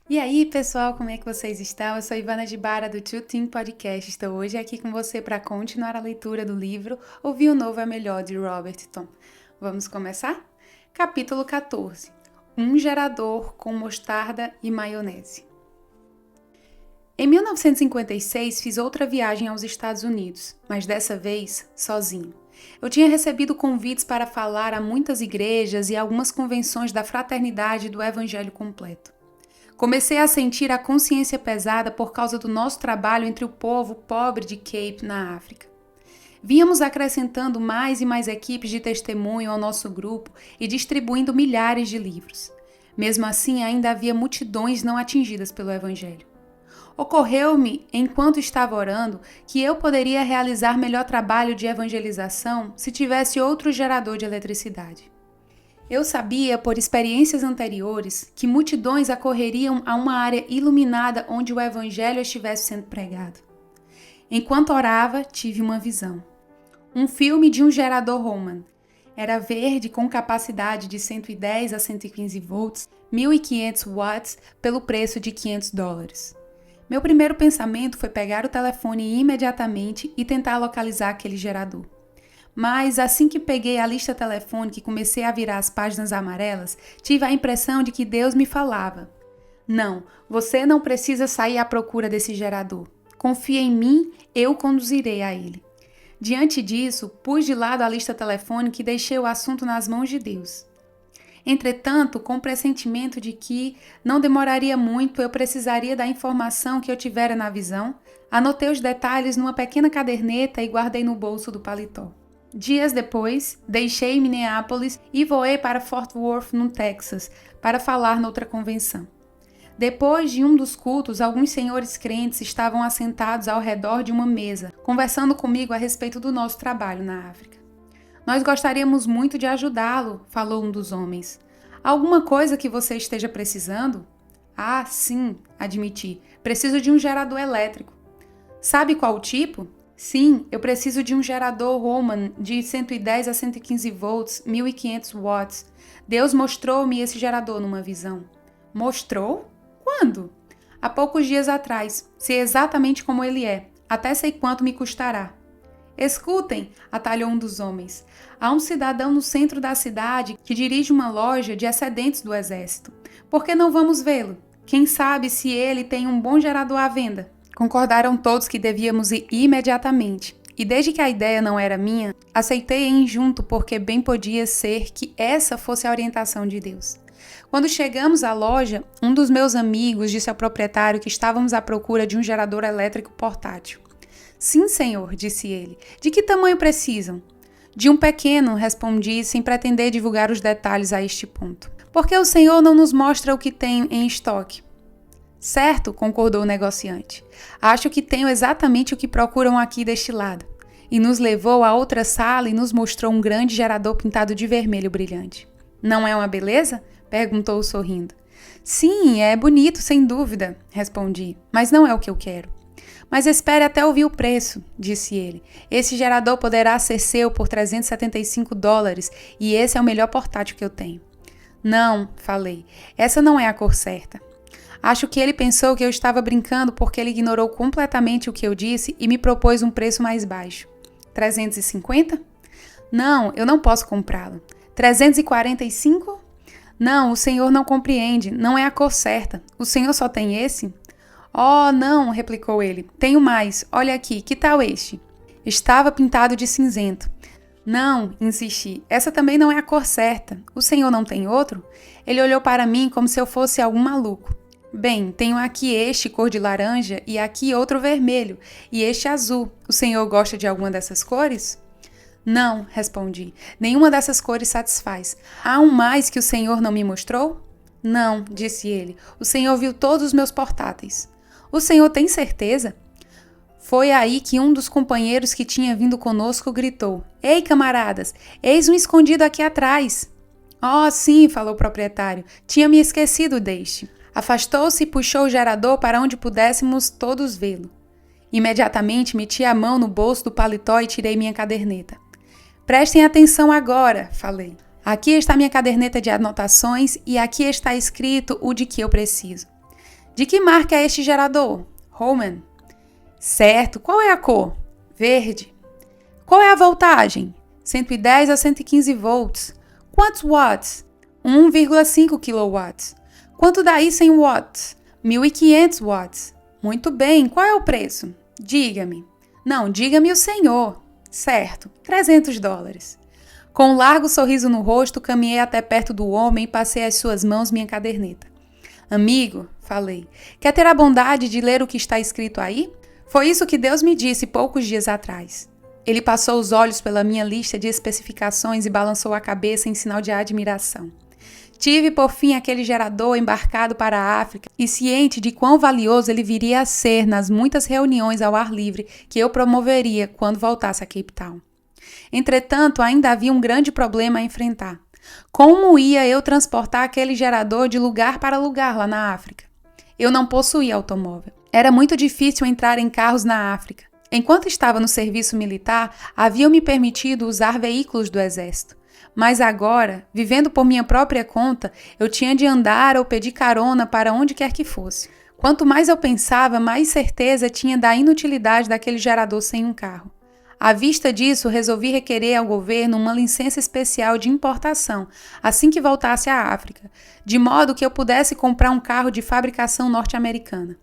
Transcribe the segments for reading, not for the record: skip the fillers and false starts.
E aí, pessoal, como é que vocês estão? Eu sou Ivana de Bara do Two Team Podcast. Estou hoje aqui com você para continuar a leitura do livro Ouvir o Novo é Melhor, de Robert Thom. Vamos começar? Capítulo 14. Um gerador com mostarda e maionese. Em 1956, fiz outra viagem aos Estados Unidos, mas dessa vez sozinho. Eu tinha recebido convites para falar a muitas igrejas e algumas convenções da fraternidade do Evangelho completo. Comecei a sentir a consciência pesada por causa do nosso trabalho entre o povo pobre de Cape, na África. Vínhamos acrescentando mais e mais equipes de testemunho ao nosso grupo e distribuindo milhares de livros. Mesmo assim, ainda havia multidões não atingidas pelo Evangelho. Ocorreu-me, enquanto estava orando, que eu poderia realizar melhor trabalho de evangelização se tivesse outro gerador de eletricidade. Eu sabia, por experiências anteriores, que multidões acorreriam a uma área iluminada onde o evangelho estivesse sendo pregado. Enquanto orava, tive uma visão. Um filme de um gerador Roman. Era verde com capacidade de 110 a 115 volts, 1.500 watts, pelo preço de $500. Meu primeiro pensamento foi pegar o telefone imediatamente e tentar localizar aquele gerador. Mas assim que peguei a lista telefônica e comecei a virar as páginas amarelas, tive a impressão de que Deus me falava. Não, você não precisa sair à procura desse gerador. Confia em mim, eu conduzirei a ele. Diante disso, pus de lado a lista telefônica e deixei o assunto nas mãos de Deus. Entretanto, com o pressentimento de que não demoraria muito, eu precisaria da informação que eu tivera na visão, anotei os detalhes numa pequena caderneta e guardei no bolso do paletó. Dias depois, deixei Minneapolis e voei para Fort Worth, no Texas, para falar noutra convenção. Depois de um dos cultos, alguns senhores crentes estavam assentados ao redor de uma mesa, conversando comigo a respeito do nosso trabalho na África. Nós gostaríamos muito de ajudá-lo, falou um dos homens. Alguma coisa que você esteja precisando? Ah, sim, admiti. Preciso de um gerador elétrico. Sabe qual tipo? Sim, eu preciso de um gerador Roman de 110 a 115 volts, 1.500 watts. Deus mostrou-me esse gerador numa visão. Mostrou? Quando? Há poucos dias atrás. Sei exatamente como ele é. Até sei quanto me custará. Escutem, atalhou um dos homens. Há um cidadão no centro da cidade que dirige uma loja de excedentes do exército. Por que não vamos vê-lo? Quem sabe se ele tem um bom gerador à venda? Concordaram todos que devíamos ir imediatamente. E desde que a ideia não era minha, aceitei ir junto porque bem podia ser que essa fosse a orientação de Deus. Quando chegamos à loja, um dos meus amigos disse ao proprietário que estávamos à procura de um gerador elétrico portátil. Sim, senhor, disse ele. De que tamanho precisam? De um pequeno, respondi, sem pretender divulgar os detalhes a este ponto. Por que o senhor não nos mostra o que tem em estoque? Certo, concordou o negociante. Acho que tenho exatamente o que procuram aqui deste lado. E nos levou a outra sala e nos mostrou um grande gerador pintado de vermelho brilhante. Não é uma beleza? Perguntou sorrindo. Sim, é bonito, sem dúvida, respondi, mas não é o que eu quero. Mas espere até ouvir o preço, disse ele. Esse gerador poderá ser seu por $375 e esse é o melhor portátil que eu tenho. Não, falei, essa não é a cor certa. Acho que ele pensou que eu estava brincando porque ele ignorou completamente o que eu disse e me propôs um preço mais baixo. 350? Não, eu não posso comprá-lo. 345? Não, o senhor não compreende, não é a cor certa. O senhor só tem esse? Oh, não, replicou ele. Tenho mais, olha aqui, que tal este? Estava pintado de cinzento. Não, insisti, essa também não é a cor certa. O senhor não tem outro? Ele olhou para mim como se eu fosse algum maluco. Bem, tenho aqui este cor de laranja e aqui outro vermelho e este azul. O senhor gosta de alguma dessas cores? Não, respondi. Nenhuma dessas cores satisfaz. Há um mais que o senhor não me mostrou? Não, disse ele. O senhor viu todos os meus portáteis. O senhor tem certeza? Foi aí que um dos companheiros que tinha vindo conosco gritou. Ei, camaradas, eis um escondido aqui atrás. Oh, sim, falou o proprietário. Tinha me esquecido deste. Afastou-se e puxou o gerador para onde pudéssemos todos vê-lo. Imediatamente meti a mão no bolso do paletó e tirei minha caderneta. Prestem atenção agora, falei. Aqui está minha caderneta de anotações e aqui está escrito o de que eu preciso. De que marca é este gerador? Holman. Certo. Qual é a cor? Verde. Qual é a voltagem? 110 a 115 volts. Quantos watts? 1,5 kW. Quanto dá isso em watts? 1.500 watts. Muito bem. Qual é o preço? Diga-me. Não, diga-me o senhor. Certo. $300. Com um largo sorriso no rosto, caminhei até perto do homem e passei às suas mãos minha caderneta. Amigo, falei, quer ter a bondade de ler o que está escrito aí? Foi isso que Deus me disse poucos dias atrás. Ele passou os olhos pela minha lista de especificações e balançou a cabeça em sinal de admiração. Tive, por fim, aquele gerador embarcado para a África e ciente de quão valioso ele viria a ser nas muitas reuniões ao ar livre que eu promoveria quando voltasse a Cape Town. Entretanto, ainda havia um grande problema a enfrentar. Como ia eu transportar aquele gerador de lugar para lugar lá na África? Eu não possuía automóvel. Era muito difícil entrar em carros na África. Enquanto estava no serviço militar, haviam-me permitido usar veículos do exército. Mas agora, vivendo por minha própria conta, eu tinha de andar ou pedir carona para onde quer que fosse. Quanto mais eu pensava, mais certeza tinha da inutilidade daquele gerador sem um carro. À vista disso, resolvi requerer ao governo uma licença especial de importação assim que voltasse à África, de modo que eu pudesse comprar um carro de fabricação norte-americana.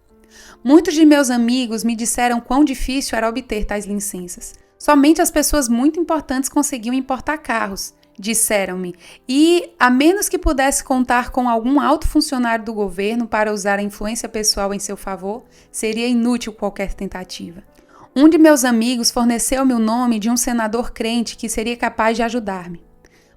Muitos de meus amigos me disseram quão difícil era obter tais licenças. Somente as pessoas muito importantes conseguiam importar carros, disseram-me, e, a menos que pudesse contar com algum alto funcionário do governo para usar a influência pessoal em seu favor, seria inútil qualquer tentativa. Um de meus amigos forneceu-me o nome de um senador crente que seria capaz de ajudar-me.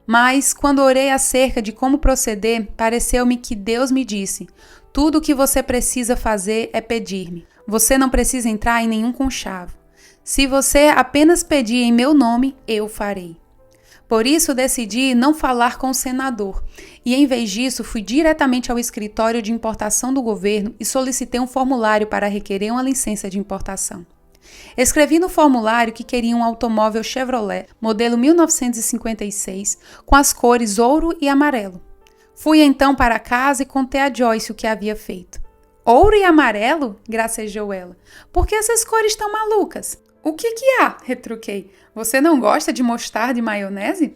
Mas, quando orei acerca de como proceder, pareceu-me que Deus me disse: tudo o que você precisa fazer é pedir-me. Você não precisa entrar em nenhum conchavo. Se você apenas pedir em meu nome, eu farei. Por isso decidi não falar com o senador e, em vez disso, fui diretamente ao escritório de importação do governo e solicitei um formulário para requerer uma licença de importação. Escrevi no formulário que queria um automóvel Chevrolet, modelo 1956, com as cores ouro e amarelo. Fui então para casa e contei a Joyce o que havia feito. Ouro e amarelo? Gracejou ela. Por que essas cores tão malucas? O que há? Retruquei. Você não gosta de mostarda e maionese?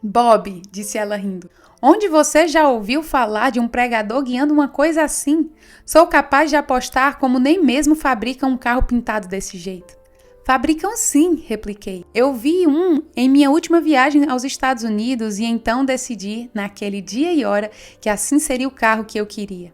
Bob, disse ela rindo. Onde você já ouviu falar de um pregador guiando uma coisa assim? Sou capaz de apostar como nem mesmo fabricam um carro pintado desse jeito. Fabricam sim, repliquei. Eu vi um em minha última viagem aos Estados Unidos e então decidi, naquele dia e hora, que assim seria o carro que eu queria.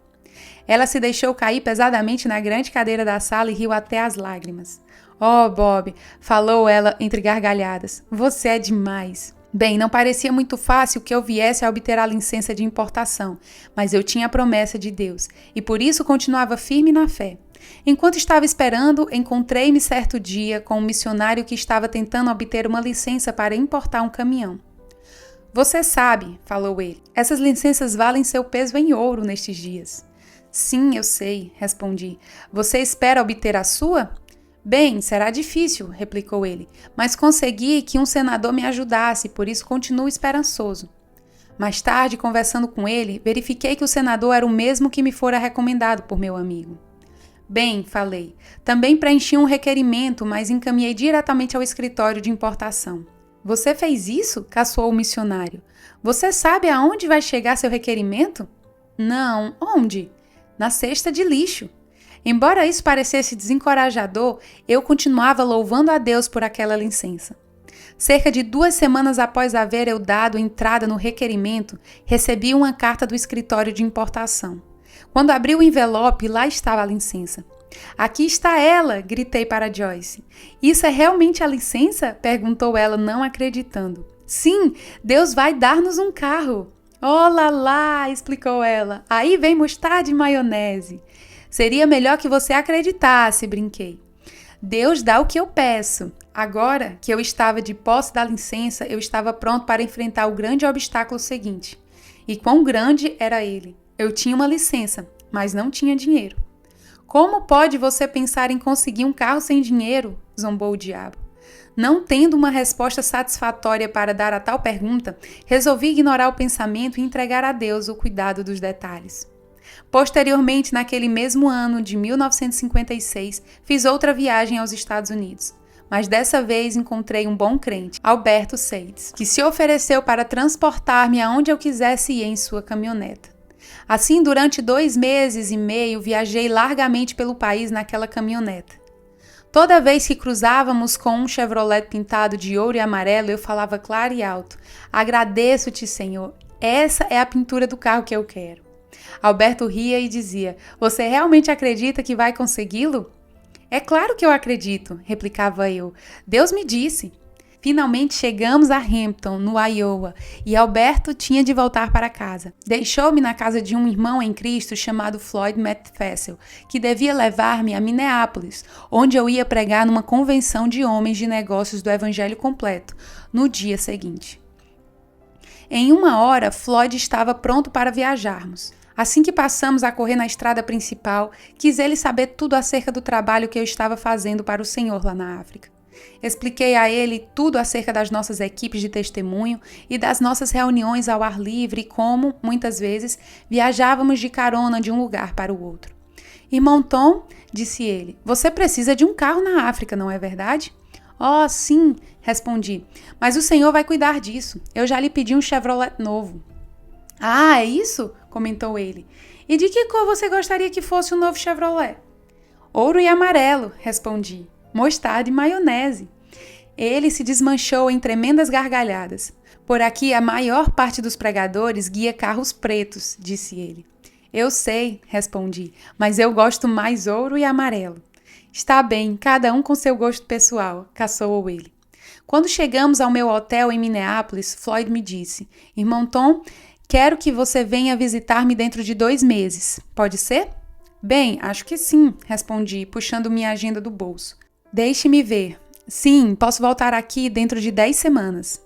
Ela se deixou cair pesadamente na grande cadeira da sala e riu até as lágrimas. Oh, Bob, falou ela entre gargalhadas, você é demais. Bem, não parecia muito fácil que eu viesse a obter a licença de importação, mas eu tinha a promessa de Deus e por isso continuava firme na fé. Enquanto estava esperando, encontrei-me certo dia com um missionário que estava tentando obter uma licença para importar um caminhão. Você sabe, falou ele, essas licenças valem seu peso em ouro nestes dias. Sim, eu sei, respondi. Você espera obter a sua? Bem, será difícil, replicou ele, mas consegui que um senador me ajudasse, por isso continuo esperançoso. Mais tarde, conversando com ele, verifiquei que o senador era o mesmo que me fora recomendado por meu amigo. Bem, falei, também preenchi um requerimento, mas encaminhei diretamente ao escritório de importação. Você fez isso? Caçoou o missionário. Você sabe aonde vai chegar seu requerimento? Não, onde? Na cesta de lixo. Embora isso parecesse desencorajador, eu continuava louvando a Deus por aquela licença. Cerca de 2 semanas após haver eu dado entrada no requerimento, recebi uma carta do escritório de importação. Quando abri o envelope, lá estava a licença. Aqui está ela, gritei para Joyce. Isso é realmente a licença? Perguntou ela, não acreditando. Sim, Deus vai dar-nos um carro. Oh lá lá, explicou ela. Aí vem mostarda e maionese. Seria melhor que você acreditasse, brinquei. Deus dá o que eu peço. Agora que eu estava de posse da licença, eu estava pronto para enfrentar o grande obstáculo seguinte. E quão grande era ele? Eu tinha uma licença, mas não tinha dinheiro. Como pode você pensar em conseguir um carro sem dinheiro? Zombou o diabo. Não tendo uma resposta satisfatória para dar a tal pergunta, resolvi ignorar o pensamento e entregar a Deus o cuidado dos detalhes. Posteriormente, naquele mesmo ano de 1956, fiz outra viagem aos Estados Unidos. Mas dessa vez encontrei um bom crente, Alberto Seitz, que se ofereceu para transportar-me aonde eu quisesse ir em sua caminhoneta. Assim, durante 2 meses e meio, viajei largamente pelo país naquela caminhoneta. Toda vez que cruzávamos com um Chevrolet pintado de ouro e amarelo, eu falava claro e alto: "Agradeço-te, Senhor, essa é a pintura do carro que eu quero." Alberto ria e dizia: "Você realmente acredita que vai consegui-lo?" "É claro que eu acredito", replicava eu. "Deus me disse." Finalmente chegamos a Hampton, no Iowa, e Alberto tinha de voltar para casa. Deixou-me na casa de um irmão em Cristo chamado Floyd McFessel, que devia levar-me a Minneapolis, onde eu ia pregar numa convenção de homens de negócios do Evangelho Completo, no dia seguinte. Em 1 hora, Floyd estava pronto para viajarmos. Assim que passamos a correr na estrada principal, quis ele saber tudo acerca do trabalho que eu estava fazendo para o Senhor lá na África. Expliquei a ele tudo acerca das nossas equipes de testemunho e das nossas reuniões ao ar livre e como, muitas vezes, viajávamos de carona de um lugar para o outro. "Irmão Tom", disse ele, "você precisa de um carro na África, não é verdade?" "Oh, sim", respondi, "mas o Senhor vai cuidar disso. Eu já lhe pedi um Chevrolet novo." "Ah, é isso?", comentou ele. "E de que cor você gostaria que fosse o novo Chevrolet?" "Ouro e amarelo", respondi. "Mostarda e maionese." Ele se desmanchou em tremendas gargalhadas. "Por aqui, a maior parte dos pregadores guia carros pretos", disse ele. "Eu sei", respondi, "mas eu gosto mais ouro e amarelo." "Está bem, cada um com seu gosto pessoal", caçoou ele. Quando chegamos ao meu hotel em Minneapolis, Floyd me disse: "Irmão Tom, quero que você venha visitar-me dentro de 2 meses. Pode ser?" "Bem, acho que sim", respondi, puxando minha agenda do bolso. "Deixe-me ver. Sim, posso voltar aqui dentro de 10 semanas.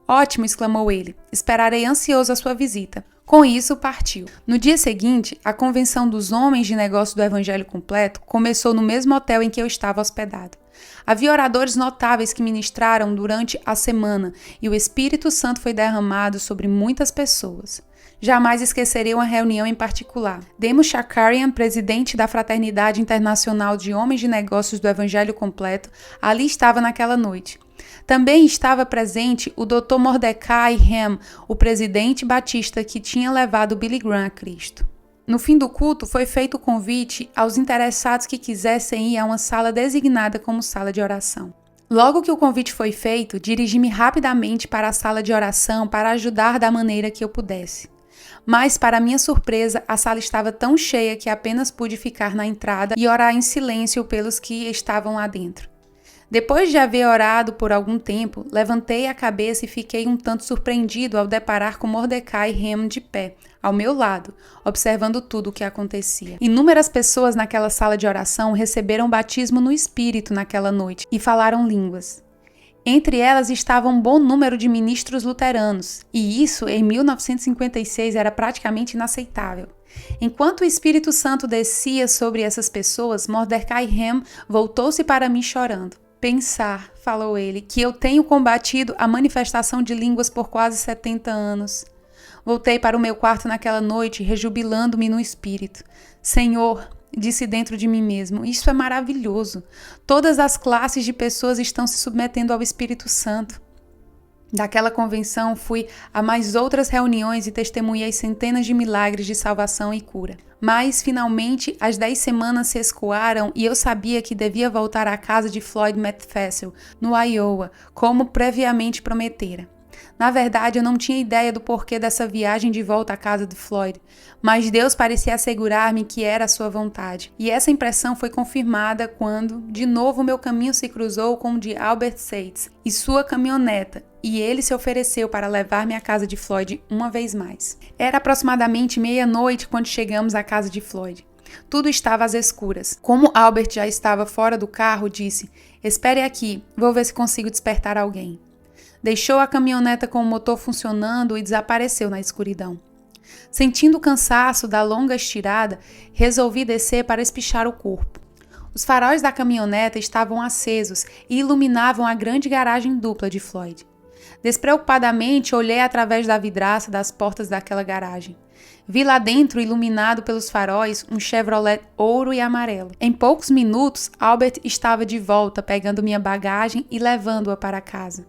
"Ótimo", exclamou ele. "Esperarei ansioso a sua visita." Com isso, partiu. No dia seguinte, a convenção dos homens de negócio do Evangelho Completo começou no mesmo hotel em que eu estava hospedado. Havia oradores notáveis que ministraram durante a semana e o Espírito Santo foi derramado sobre muitas pessoas. Jamais esquecerei uma reunião em particular. Demo Shakarian, presidente da Fraternidade Internacional de Homens de Negócios do Evangelho Completo, ali estava naquela noite. Também estava presente o Dr. Mordecai Ham, o presidente batista que tinha levado Billy Graham a Cristo. No fim do culto, foi feito o convite aos interessados que quisessem ir a uma sala designada como sala de oração. Logo que o convite foi feito, dirigi-me rapidamente para a sala de oração para ajudar da maneira que eu pudesse. Mas, para minha surpresa, a sala estava tão cheia que apenas pude ficar na entrada e orar em silêncio pelos que estavam lá dentro. Depois de haver orado por algum tempo, levantei a cabeça e fiquei um tanto surpreendido ao deparar com Mordecai Ham de pé, ao meu lado, observando tudo o que acontecia. Inúmeras pessoas naquela sala de oração receberam batismo no Espírito naquela noite e falaram línguas. Entre elas estava um bom número de ministros luteranos, e isso, em 1956, era praticamente inaceitável. Enquanto o Espírito Santo descia sobre essas pessoas, Mordecai Ham voltou-se para mim chorando. "Pensar", falou ele, "que eu tenho combatido a manifestação de línguas por quase 70 anos. Voltei para o meu quarto naquela noite, rejubilando-me no espírito. Senhor, disse dentro de mim mesmo, isso é maravilhoso. Todas as classes de pessoas estão se submetendo ao Espírito Santo. Daquela convenção fui a mais outras reuniões e testemunhei centenas de milagres de salvação e cura. Mas, finalmente, as 10 semanas se escoaram e eu sabia que devia voltar à casa de Floyd McFessel, no Iowa, como previamente prometera. Na verdade, eu não tinha ideia do porquê dessa viagem de volta à casa de Floyd, mas Deus parecia assegurar-me que era a sua vontade. E essa impressão foi confirmada quando, de novo, meu caminho se cruzou com o de Albert Seitz e sua caminhoneta, e ele se ofereceu para levar-me à casa de Floyd uma vez mais. Era aproximadamente 00:30 quando chegamos à casa de Floyd. Tudo estava às escuras. Como Albert já estava fora do carro, disse: "Espere aqui, vou ver se consigo despertar alguém." Deixou a caminhoneta com o motor funcionando e desapareceu na escuridão. Sentindo o cansaço da longa estirada, resolvi descer para espichar o corpo. Os faróis da caminhoneta estavam acesos e iluminavam a grande garagem dupla de Floyd. Despreocupadamente, olhei através da vidraça das portas daquela garagem. Vi lá dentro, iluminado pelos faróis, um Chevrolet ouro e amarelo. Em poucos minutos, Albert estava de volta, pegando minha bagagem e levando-a para casa.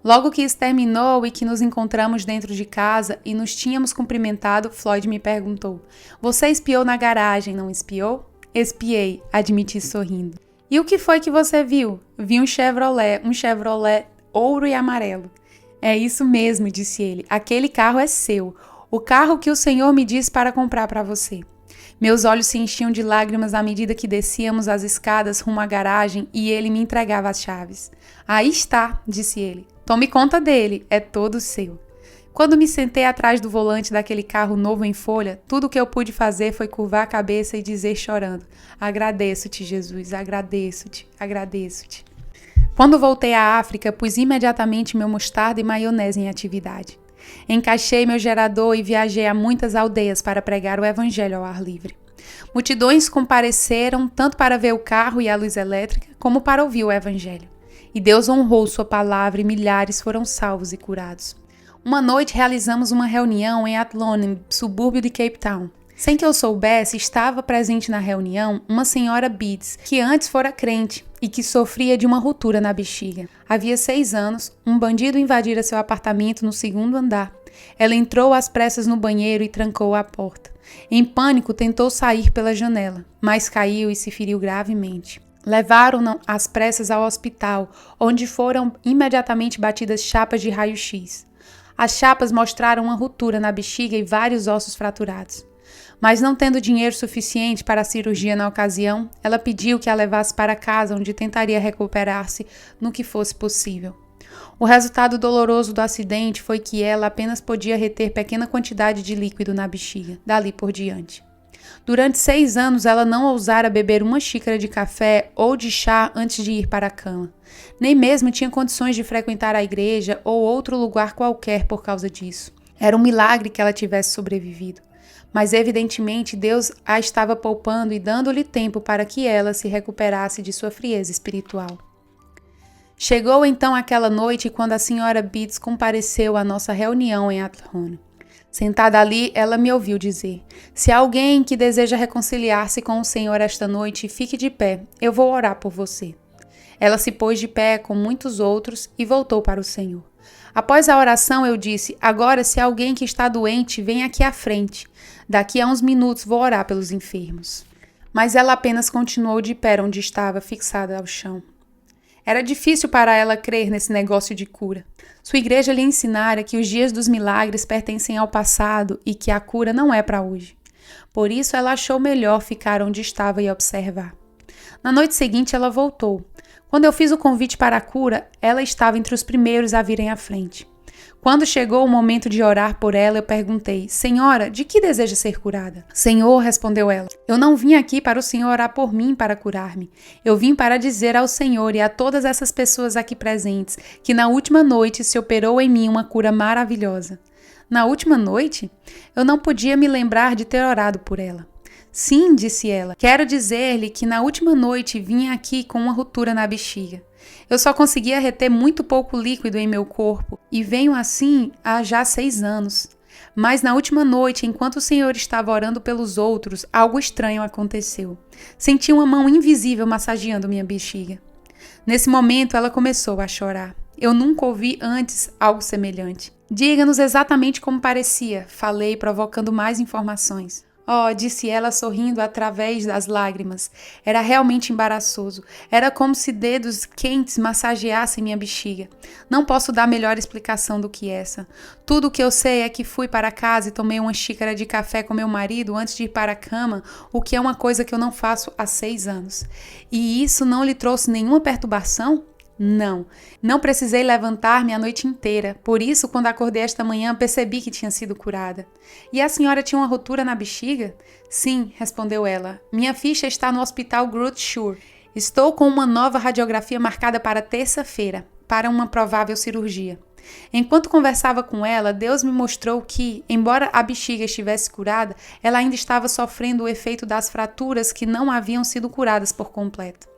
Logo que isso terminou e que nos encontramos dentro de casa e nos tínhamos cumprimentado, Floyd me perguntou: "Você espiou na garagem, não espiou?" "Espiei", admiti sorrindo. "E o que foi que você viu?" "Vi um Chevrolet ouro e amarelo." "É isso mesmo", disse ele. "Aquele carro é seu. O carro que o Senhor me disse para comprar para você." Meus olhos se enchiam de lágrimas à medida que descíamos as escadas rumo à garagem e ele me entregava as chaves. "Aí está", disse ele. "Tome conta dele, é todo seu." Quando me sentei atrás do volante daquele carro novo em folha, tudo o que eu pude fazer foi curvar a cabeça e dizer chorando: "Agradeço-te, Jesus, agradeço-te, agradeço-te." Quando voltei à África, pus imediatamente meu mostarda e maionese em atividade. Encaixei meu gerador e viajei a muitas aldeias para pregar o evangelho ao ar livre. Multidões compareceram tanto para ver o carro e a luz elétrica, como para ouvir o evangelho. E Deus honrou sua palavra e milhares foram salvos e curados. Uma noite realizamos uma reunião em Athlone, subúrbio de Cape Town. Sem que eu soubesse, estava presente na reunião uma senhora Beats, que antes fora crente e que sofria de uma ruptura na bexiga. Havia 6 anos, um bandido invadira seu apartamento no 2º andar. Ela entrou às pressas no banheiro e trancou a porta. Em pânico, tentou sair pela janela, mas caiu e se feriu gravemente. Levaram-na às pressas ao hospital, onde foram imediatamente batidas chapas de raio-x. As chapas mostraram uma ruptura na bexiga e vários ossos fraturados. Mas não tendo dinheiro suficiente para a cirurgia na ocasião, ela pediu que a levasse para casa, onde tentaria recuperar-se no que fosse possível. O resultado doloroso do acidente foi que ela apenas podia reter pequena quantidade de líquido na bexiga, dali por diante. Durante 6 anos, ela não ousara beber uma xícara de café ou de chá antes de ir para a cama. Nem mesmo tinha condições de frequentar a igreja ou outro lugar qualquer por causa disso. Era um milagre que ela tivesse sobrevivido. Mas evidentemente Deus a estava poupando e dando-lhe tempo para que ela se recuperasse de sua frieza espiritual. Chegou então aquela noite quando a senhora Beats compareceu à nossa reunião em Athlone. Sentada ali, ela me ouviu dizer: "Se há alguém que deseja reconciliar-se com o Senhor esta noite, fique de pé, eu vou orar por você." Ela se pôs de pé com muitos outros e voltou para o Senhor. Após a oração, eu disse: "Agora, se alguém que está doente, vem aqui à frente. Daqui a uns minutos vou orar pelos enfermos." Mas ela apenas continuou de pé onde estava, fixada ao chão. Era difícil para ela crer nesse negócio de cura. Sua igreja lhe ensinara que os dias dos milagres pertencem ao passado e que a cura não é para hoje. Por isso, ela achou melhor ficar onde estava e observar. Na noite seguinte, ela voltou. Quando eu fiz o convite para a cura, ela estava entre os primeiros a virem à frente. Quando chegou o momento de orar por ela, eu perguntei: "Senhora, de que deseja ser curada?" "Senhor", respondeu ela, "eu não vim aqui para o Senhor orar por mim para curar-me. Eu vim para dizer ao Senhor e a todas essas pessoas aqui presentes que na última noite se operou em mim uma cura maravilhosa." "Na última noite?" Eu não podia me lembrar de ter orado por ela. "Sim", disse ela, "quero dizer-lhe que na última noite vim aqui com uma ruptura na bexiga. Eu só conseguia reter muito pouco líquido em meu corpo e venho assim há já 6 anos. Mas na última noite, enquanto o Senhor estava orando pelos outros, algo estranho aconteceu. Senti uma mão invisível massageando minha bexiga." Nesse momento, ela começou a chorar. Eu nunca ouvi antes algo semelhante. "Diga-nos exatamente como parecia", falei, provocando mais informações. "Oh", disse ela sorrindo através das lágrimas. "Era realmente embaraçoso. Era como se dedos quentes massageassem minha bexiga. Não posso dar melhor explicação do que essa. Tudo o que eu sei é que fui para casa e tomei uma xícara de café com meu marido antes de ir para a cama, o que é uma coisa que eu não faço há 6 anos. E isso não lhe trouxe nenhuma perturbação?" "Não. Não precisei levantar-me a noite inteira. Por isso, quando acordei esta manhã, percebi que tinha sido curada." "E a senhora tinha uma ruptura na bexiga?" "Sim", respondeu ela. "Minha ficha está no hospital Groote Schuur. Estou com uma nova radiografia marcada para terça-feira, para uma provável cirurgia." Enquanto conversava com ela, Deus me mostrou que, embora a bexiga estivesse curada, ela ainda estava sofrendo o efeito das fraturas que não haviam sido curadas por completo.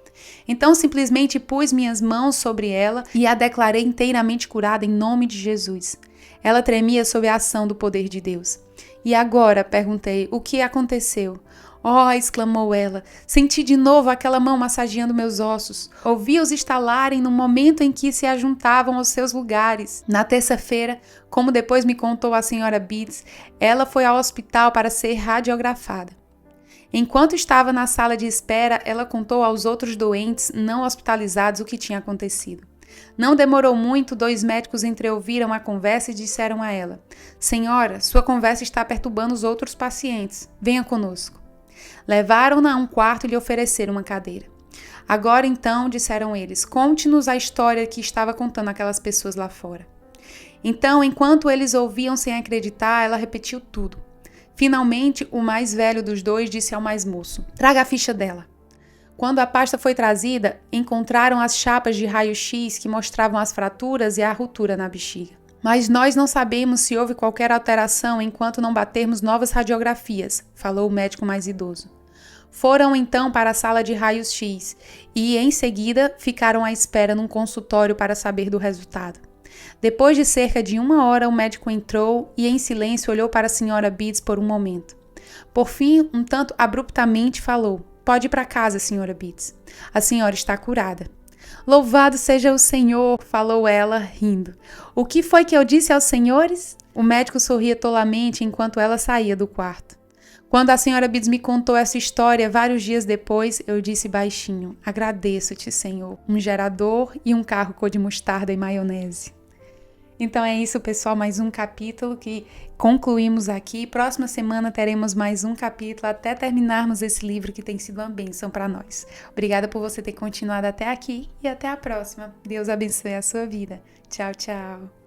Então simplesmente pus minhas mãos sobre ela e a declarei inteiramente curada em nome de Jesus. Ela tremia sob a ação do poder de Deus. E agora, perguntei, o que aconteceu? Oh, exclamou ela, senti de novo aquela mão massageando meus ossos. Ouvi-os estalarem no momento em que se ajuntavam aos seus lugares. Na terça-feira, como depois me contou a senhora Beats, ela foi ao hospital para ser radiografada. Enquanto estava na sala de espera, ela contou aos outros doentes não hospitalizados o que tinha acontecido. Não demorou muito, 2 médicos entreouviram a conversa e disseram a ela: Senhora, sua conversa está perturbando os outros pacientes. Venha conosco. Levaram-na a um quarto e lhe ofereceram uma cadeira. Agora então, disseram eles, conte-nos a história que estava contando aquelas pessoas lá fora. Então, enquanto eles ouviam sem acreditar, ela repetiu tudo. Finalmente, o mais velho dos 2 disse ao mais moço: Traga a ficha dela. Quando a pasta foi trazida, encontraram as chapas de raio-x que mostravam as fraturas e a ruptura na bexiga. Mas nós não sabemos se houve qualquer alteração enquanto não batermos novas radiografias, falou o médico mais idoso. Foram então para a sala de raios-x e, em seguida, ficaram à espera num consultório para saber do resultado. Depois de cerca de 1 hora, o médico entrou e, em silêncio, olhou para a senhora Beats por um momento. Por fim, um tanto abruptamente, falou: Pode ir para casa, senhora Beats. A senhora está curada. Louvado seja o Senhor, falou ela, rindo. O que foi que eu disse aos senhores? O médico sorria tolamente enquanto ela saía do quarto. Quando a senhora Beats me contou essa história vários dias depois, eu disse baixinho: Agradeço-te, Senhor, um gerador e um carro cor de mostarda e maionese. Então é isso, pessoal, mais um capítulo que concluímos aqui. Próxima semana teremos mais um capítulo até terminarmos esse livro que tem sido uma bênção para nós. Obrigada por você ter continuado até aqui e até a próxima. Deus abençoe a sua vida. Tchau, tchau.